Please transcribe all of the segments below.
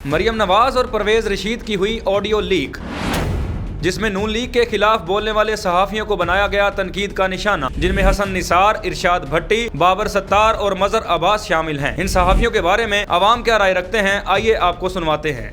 मरियम नवाज और परवेज रशीद की हुई ऑडियो लीक, जिसमें नून लीग के खिलाफ बोलने वाले सहाफियों को बनाया गया तनकीद का निशाना, जिनमें हसन निसार, इरशाद भट्टी, बाबर सत्तार और मजहर अब्बास शामिल हैं। इन सहाफियों के बारे में आवाम क्या राय रखते हैं, आइए आपको सुनवाते हैं।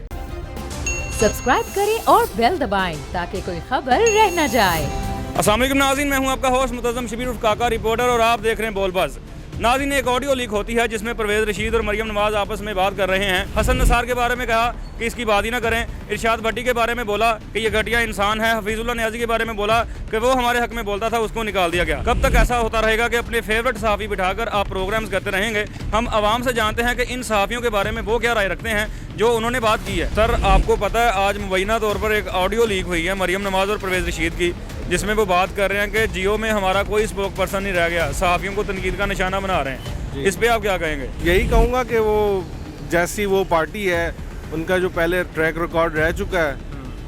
सब्सक्राइब करें और बेल दबाएं ताकि कोई खबर रह न जाए। अस्सलाम वालेकुम नाज़रीन, मैं हूं आपका होस्ट मुतज़्ज़म शबीर उर्फ काका रिपोर्टर और आप देख रहे हैं बोलबाज़। नाज़रीन, एक ऑडियो लीक होती है जिसमें परवेज रशीद और मरियम नवाज आपस में बात कर रहे हैं। हसन निसार के बारे में कहा कि इसकी बात ही ना करें। इरशाद भट्टी के बारे में बोला कि ये घटिया इंसान है। हफीजुल्लाह नियाज़ी के बारे में बोला कि वो हमारे हक में बोलता था, उसको निकाल दिया गया। कब तक ऐसा होता रहेगा कि अपने फेवरेट सहाफ़ी बिठाकर आप प्रोग्राम्स करते रहेंगे? हम आवाम से जानते हैं कि इन सहाफ़ियों के बारे में वो क्या राय रखते हैं जो उन्होंने बात की है। सर, आपको पता है आज मुबैना तौर पर एक ऑडियो लीक हुई है मरियम नवाज और परवेज रशीद की, जिसमें वो बात कर रहे हैं कि जियो में हमारा कोई स्पोक पर्सन नहीं रह गया, सहाफ़ियों को तनकीद का निशाना बना रहे हैं। इस पे आप क्या कहेंगे? यही कहूँगा कि वो जैसी वो पार्टी है, उनका जो पहले ट्रैक रिकॉर्ड रह चुका है,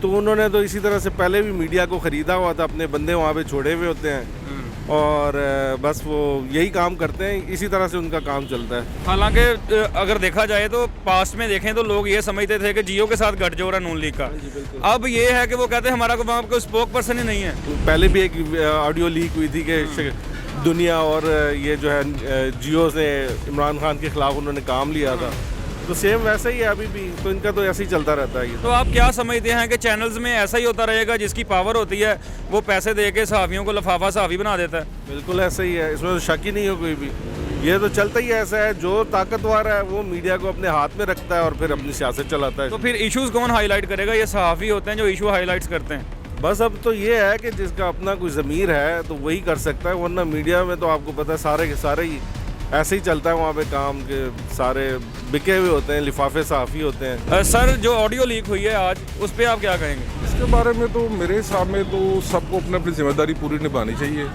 तो उन्होंने तो इसी तरह से पहले भी मीडिया को ख़रीदा हुआ था, अपने बंदे वहाँ पे छोड़े हुए होते हैं और बस वो यही काम करते हैं, इसी तरह से उनका काम चलता है। हालांकि अगर देखा जाए तो पास्ट में देखें तो लोग ये समझते थे कि जियो के साथ गठजोड़ है नून लीग का। अब ये है कि वो कहते हैं हमारा वहाँ कोई स्पोक पर्सन ही नहीं है। पहले भी एक ऑडियो लीक हुई थी कि दुनिया और ये जो है जियो से इमरान खान के खिलाफ उन्होंने काम लिया था, तो सेम वैसा ही है अभी भी, तो इनका तो ऐसे ही चलता रहता है। तो आप क्या समझते हैं कि चैनल्स में ऐसा ही होता रहेगा, जिसकी पावर होती है वो पैसे दे के सहाफ़ियों को लफाफा सहाफ़ी बना देता है? बिल्कुल ऐसा ही है, इसमें तो शक ही नहीं हो कोई भी। ये तो चलता ही ऐसा है, जो ताकतवर है वो मीडिया को अपने हाथ में रखता है और फिर अपनी सियासत चलाता है। तो फिर इश्यूज़ कौन हाईलाइट करेगा? ये सहाफ़ी होते हैं जो इशू हाईलाइट्स करते हैं। बस अब तो ये है कि जिसका अपना कोई ज़मीर है तो वही कर सकता है, वरना मीडिया में तो आपको पता है सारे के सारे ही ऐसे ही चलता है, वहाँ पे काम के सारे बिके हुए होते हैं, लिफाफे सहाफ़ी होते हैं। सर, जो ऑडियो लीक हुई है आज, उस पर आप क्या कहेंगे? इसके बारे में तो मेरे हिसाब में तो सबको अपनी अपनी जिम्मेदारी पूरी निभानी चाहिए,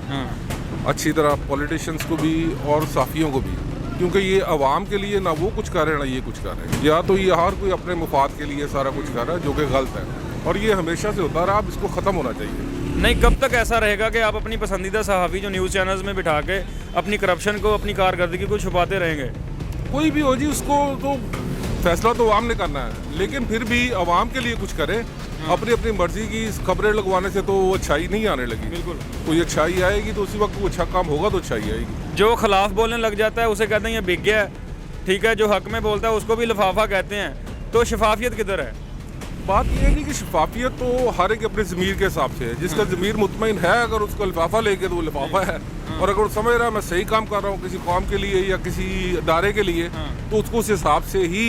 अच्छी तरह पॉलिटिशियंस को भी और सहाफ़ियों को भी, क्योंकि ये आवाम के लिए ना वो कुछ कर रहे हैं ना ये कुछ कर रहे हैं, या तो ये हर कोई अपने मुफाद के लिए सारा कुछ कर रहा है, जो कि गलत है और ये हमेशा से होता रहा। अब इसको ख़त्म होना चाहिए। नहीं, कब तक ऐसा रहेगा कि आप अपनी पसंदीदा सहाफ़ी जो न्यूज़ चैनल्स में बिठा के अपनी करप्शन को, अपनी कारकर्दगी को छुपाते रहेंगे? कोई भी हो जी, उसको तो फैसला तो आवाम ने करना है, लेकिन फिर भी आवाम के लिए कुछ करे। अपनी अपनी मर्जी की खबरें लगवाने से तो वो अच्छाई नहीं आने लगी। बिल्कुल, कोई कोई अच्छाई आएगी तो उसी वक्त वो अच्छा काम होगा तो अच्छाई आएगी। जो खिलाफ बोलने लग जाता है उसे कहते हैं ये बिक गया है, ठीक है। जो हक में बोलता है उसको भी लिफाफा कहते हैं। तो शफाफियत किधर है? बात यह है कि शफाफियत तो हर एक अपने ज़मीर के हिसाब से है। जिसका ज़मीर मुतमईन है, अगर उसको लिफाफा लेके तो वो लिफाफा है, और अगर वो समझ रहा है मैं सही काम कर रहा हूँ किसी कौम के लिए या किसी इदारे के लिए, तो उसको उस हिसाब से ही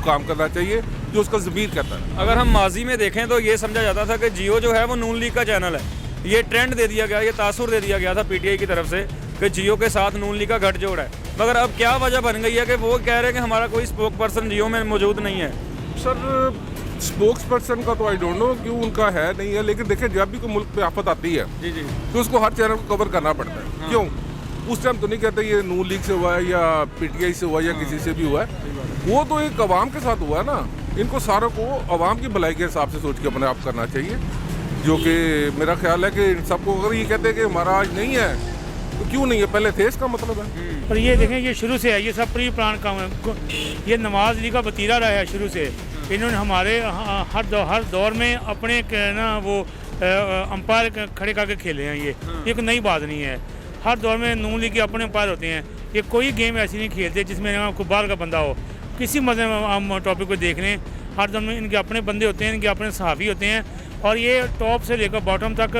काम करना चाहिए जो उसका ज़मीर कहता है। अगर हम माजी में देखें तो ये समझा जाता था कि जियो जो है वो नून लीग का चैनल है। ये ट्रेंड दे दिया गया, ये तासुर दे दिया गया था पीटीआई की तरफ से कि जियो के साथ नून लीग का गठजोड़ है। मगर अब क्या वजह बन गई है कि वो कह रहे हैं कि हमारा कोई स्पोक पर्सन जियो में मौजूद नहीं है? सर, स्पोक्स पर्सन का तो आई डोंट नो क्यों उनका है नहीं है, लेकिन देखिए जब भी कोई मुल्क पे आफत आती है जी तो उसको हर चैनल को कवर करना पड़ता है। क्यों? उस टाइम तो नहीं कहते ये नून लीग से हुआ है या पीटीआई से हुआ है या किसी से भी हुआ है, वो तो एक अवाम के साथ हुआ है ना। इनको सारों को अवाम की भलाई के हिसाब से सोच के अपने आप करना चाहिए, जो कि मेरा ख्याल है कि इन सबको अगर ये कहते हैं कि हमारा आज नहीं है तो क्यों नहीं है, पहले थे, इसका मतलब है। पर ये देखें, ये शुरू से है, ये सब प्री प्लान काम है। ये नवाज लीग का वतीरा रहा है शुरू से। इन्होंने हमारे हर दौर में अपने ना वो अंपायर खड़े करके खेले हैं। ये कोई नई बात नहीं है। हर दौर में नून लीग के अपने अंपायर होते हैं। ये कोई गेम ऐसी नहीं खेलते जिसमें कोई बाहर का बंदा हो। किसी मज़े में हम टॉपिक को देख लें, हर दौर में इनके अपने बंदे होते हैं, इनके अपने सहाफ़ी होते हैं, और ये टॉप से लेकर बॉटम तक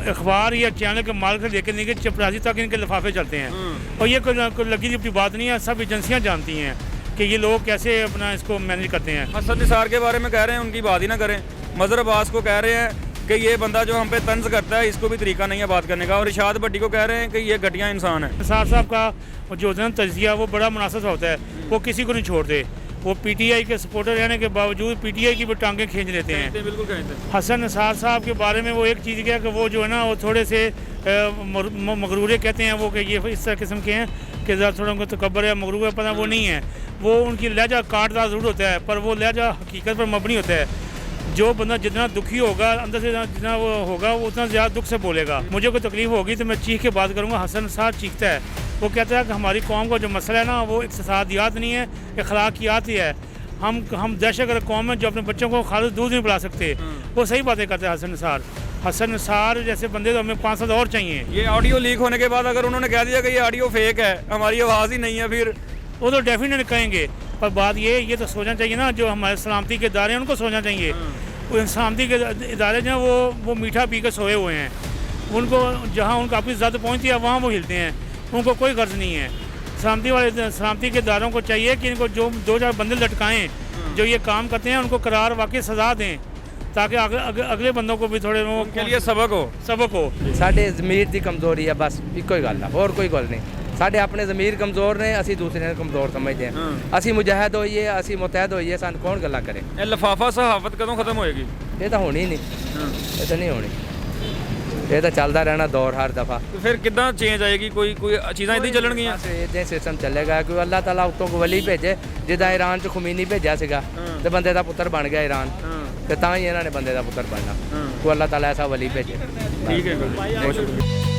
अखबार या चैनल के मालिक से लेकर लेकर चपरासी तक इनके लिफाफे चलते हैं। और ये कोई लगी अपनी बात नहीं है, सब एजेंसियाँ जानती हैं कि ये लोग कैसे अपना इसको मैनेज करते हैं। हसन निसार के बारे में कह रहे हैं उनकी बात ही ना करें। मजहर अब्बास को कह रहे हैं कि ये बंदा जो हम पे तंज करता है, इसको भी तरीका नहीं है बात करने का। और इरशाद भट्टी को कह रहे हैं कि ये घटिया इंसान है। निसार साहब का जो तजिया वो बड़ा मुनासिब होता है, वो किसी को नहीं छोड़ते। वो पीटीआई के सपोर्टर रहने के बावजूद पीटीआई की भी टांगें खींच लेते हैं। बिल्कुल कहते हैं। हसन निसार साहब के बारे में वो एक चीज़ क्या कि वो जो है ना वो थोड़े से मगरूरे कहते हैं, वो कि ये इस तरह किस्म के हैं कि ज़रा थोड़ा उनको तकब्बर है, मगरूर है, पता वो नहीं है। वो उनकी लहजा काटदार ज़रूर होता है, पर वो लहजा हकीकत पर मबनी होता है। जो बंदा जितना दुखी होगा अंदर से, जितना वो होगा वो उतना ज़्यादा दुख से बोलेगा। मुझे कोई तकलीफ होगी तो मैं चीख के बात करूँगा। हसन निसार चीखता है, वो कहता है कि हमारी कौम का जो मसला है ना वो इक़्तिसादियात नहीं है, अखलाकियात ही है। हम दहशतगर्द कौम है जो अपने बच्चों को खालिद दूध नहीं पिला सकते। वो सही बातें करते हैं हसन निसार जैसे बंदे तो हमें 5 साल और चाहिए। ये ऑडियो लीक होने के बाद अगर उन्होंने कह दिया कि ये ऑडियो फेक है, हमारी आवाज़ ही नहीं है, फिर वो तो डेफिनेट कहेंगे, पर बात ये तो सोचना चाहिए ना, जो हमारे सलामती के इदारे हैं उनको सोचना चाहिए। वो सलामती के इदारे जो हैं वो मीठा पी कर सोए हुए हैं, उनको जहाँ उनको अपनी ज़्यादा पहुँचती है वहाँ वो हिलते हैं, उनको कोई गर्ज नहीं है। सलामती के इदारों को चाहिए कि इनको जो 2-4 बंदे लटकाएँ जो ये काम करते हैं, उनको करार वाकई सज़ा दें ताकि अगले बंदों को भी थोड़े उनके लिए सबक हो। ਸਾਡੇ ਜ਼ਮੀਰ ਦੀ ਕਮਜ਼ੋਰੀ ਹੈ ਬਸ ਇੱਕੋ ਹੀ ਗੱਲ ਆ, ਹੋਰ ਕੋਈ ਗੱਲ ਨਹੀਂ। ਸਾਡੇ ਆਪਣੇ ਜ਼ਮੀਰ ਕਮਜ਼ੋਰ ਨੇ, ਅਸੀਂ ਦੂਸਰਿਆਂ ਨੂੰ ਕਮਜ਼ੋਰ ਸਮਝਦੇ ਹਾਂ। ਅਸੀਂ ਮੁਜਾਹਿਦ ਹੋਈਏ, ਅਸੀਂ ਮੁਤਹਿਦ ਹੋਈਏ, ਸਾਨੂੰ ਕੌਣ ਗੱਲਾਂ ਕਰੇ। ਇਹ ਲਿਫਾਫਾ ਸਹਾਫਤ ਕਦੋਂ ਖਤਮ ਹੋਏਗੀ? ਇਹ ਤਾਂ ਹੋਣੀ ਨਹੀਂ, ਇਹ ਤਾਂ ਨਹੀਂ ਹੋਣੀ, ਇਹ ਤਾਂ ਚੱਲਦਾ ਰਹਿਣਾ ਦੌਰ ਹਰ ਦਫਾ। ਤੇ ਫਿਰ ਕਿੱਦਾਂ ਚੇਂਜ ਆਏਗੀ? ਕੋਈ ਚੀਜ਼ਾਂ ਇਦਾਂ ਹੀ ਚੱਲਣਗੀਆਂ? ਇਦਾਂ ਸਿਸਟਮ ਚੱਲੇਗਾ ਕਿ ਅੱਲਾਹ ਤਾਲਾ ਉੱਤੋਂ ਕੋ ਵਲੀ ਭੇਜੇ, ਜਿੱਦਾਂ ਈਰਾਨ 'ਚ ਖੁਮੀਨੀ ਭੇਜਿਆ ਸੀਗਾ ਤੇ ਬੰਦੇ ਦਾ ਪੁੱਤਰ ਬਣ ਗਿਆ ਈਰਾਨ, ਤੇ ਤਾਂ ਹੀ ਇਹਨਾਂ ਨੇ ਬੰਦੇ ਦਾ ਪੁੱਤਰ ਬਣਨਾ। ਕੋ ਅੱਲਾਹ ਤਾਲਾ ਐਸਾ ਵਲੀ ਭੇਜੇ। ਠੀਕ ਹੈ, ਬਹੁਤ ਸ਼ੁਕਰੀਆ।